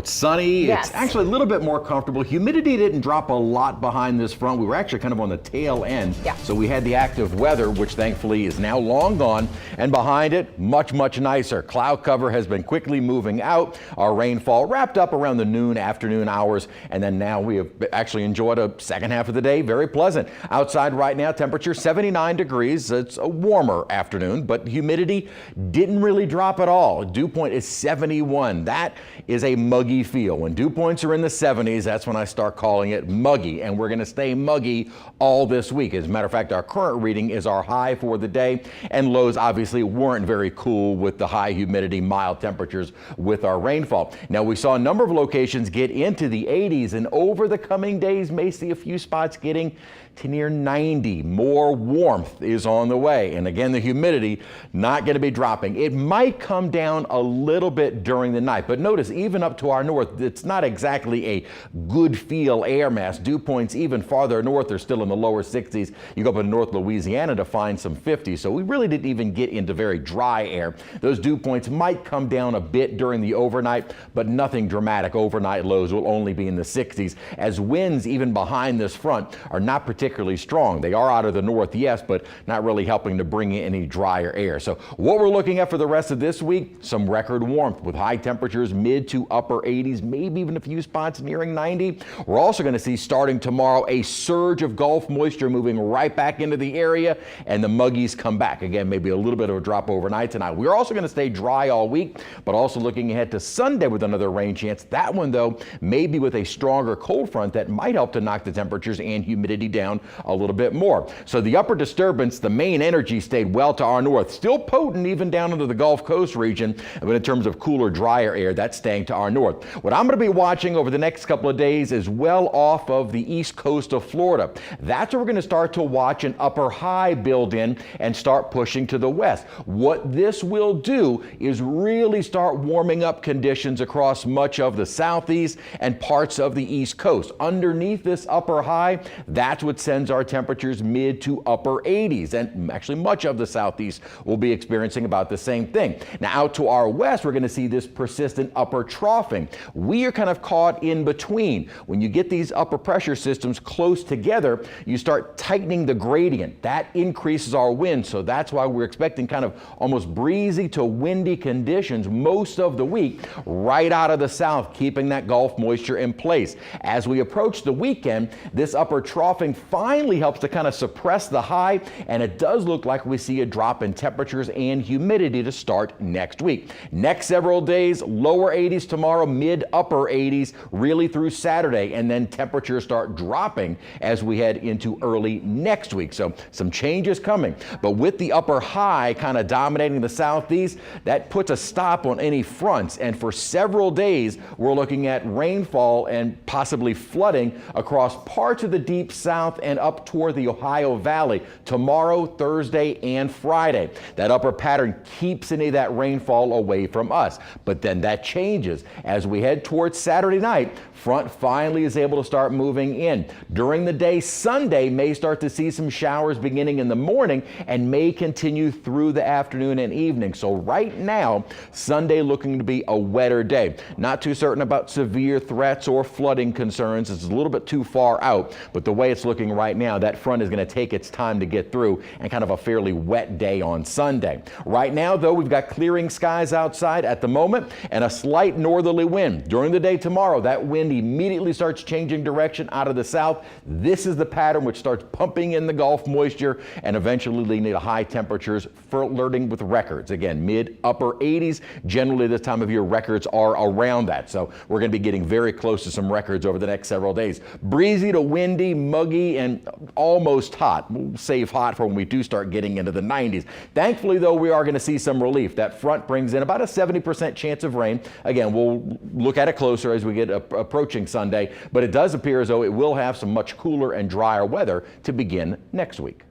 It's sunny. Yes. It's actually a little bit more comfortable. Humidity didn't drop a lot behind this front. We were actually kind of on the tail end. Yeah. So we had the active weather, which thankfully is now long gone. And behind it, much nicer. Cloud cover has been quickly moving out. Our rainfall wrapped up around the noon, afternoon hours. And then now we have actually enjoyed a second half of the day. Very pleasant. Outside right now, temperature 79 degrees. It's a warmer afternoon, but humidity didn't really drop at all. Dew point is 71. That is a muggy feel. When dew points are in the 70s, that's when I start calling it muggy, and we're going to stay muggy all this week. As a matter of fact, our current reading is our high for the day, and lows obviously weren't very cool with the high humidity, mild temperatures with our rainfall. Now, we saw a number of locations get into the 80s, and over the coming days may see a few spots getting to near 90. More warmth is on the way. And again, the humidity not going to be dropping. It might come down a little bit during the night, but notice even up to our north, it's not exactly a good feel air mass. Dew points even farther north are still in the lower 60s. You go up in North Louisiana to find some 50s. So we really didn't even get into very dry air. Those dew points might come down a bit during the overnight, but nothing dramatic. Overnight lows will only be in the 60s as winds even behind this front are not particularly strong. They are out of the north, yes, but not really helping to bring in any drier air. So what we're looking at for the rest of this week, some record warmth with high temperatures mid to upper 80s, maybe even a few spots nearing 90. We're also going to see starting tomorrow a surge of Gulf moisture moving right back into the area, and the muggies come back. Again, maybe a little bit of a drop overnight tonight. We're also going to stay dry all week, but also looking ahead to Sunday with another rain chance. That one, though, maybe with a stronger cold front that might help to knock the temperatures and humidity down a little bit more. So the upper disturbance, the main energy stayed well to our north, still potent even down into the Gulf Coast region, but in terms of cooler, drier air, that's staying to our north. What I'm going to be watching over the next couple of days is well off of the east coast of Florida. That's where we're going to start to watch an upper high build in and start pushing to the west. What this will do is really start warming up conditions across much of the southeast and parts of the east coast. Underneath this upper high, that's what sends our temperatures mid to upper 80s, and actually much of the southeast will be experiencing about the same thing. Now out to our west, we're going to see this persistent upper troughing. We are kind of caught in between. When you get these upper pressure systems close together, you start tightening the gradient. That increases our wind, so that's why we're expecting kind of almost breezy to windy conditions most of the week right out of the south, keeping that Gulf moisture in place. As we approach the weekend, this upper troughing finally helps to kind of suppress the high, and it does look like we see a drop in temperatures and humidity to start next week. Next several days, lower 80s tomorrow, mid upper 80s really through Saturday, and then temperatures start dropping as we head into early next week. So some changes coming, but with the upper high kind of dominating the southeast, that puts a stop on any fronts, and for several days we're looking at rainfall and possibly flooding across parts of the deep south and up toward the Ohio Valley tomorrow, Thursday, and Friday. That upper pattern keeps any of that rainfall away from us, but then that changes as we head towards Saturday night. Front finally is able to start moving in. During the day, Sunday may start to see some showers beginning in the morning and may continue through the afternoon and evening. So right now, Sunday looking to be a wetter day. Not too certain about severe threats or flooding concerns. It's a little bit too far out, but the way it's looking right now, that front is going to take its time to get through, and kind of a fairly wet day on Sunday. Right now, though, we've got clearing skies outside at the moment and a slight northerly wind. During the day tomorrow, that wind immediately starts changing direction out of the south. This is the pattern which starts pumping in the Gulf moisture and eventually leading to high temperatures, flirting with records. Again, mid upper 80s. Generally this time of year, records are around that. So we're going to be getting very close to some records over the next several days. Breezy to windy, muggy, and almost hot. We'll save hot for when we do start getting into the 90s. Thankfully, though, we are going to see some relief. That front brings in about a 70% chance of rain. Again, we'll look at it closer as we get approaching Sunday, but it does appear as though it will have some much cooler and drier weather to begin next week.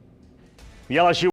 The LSU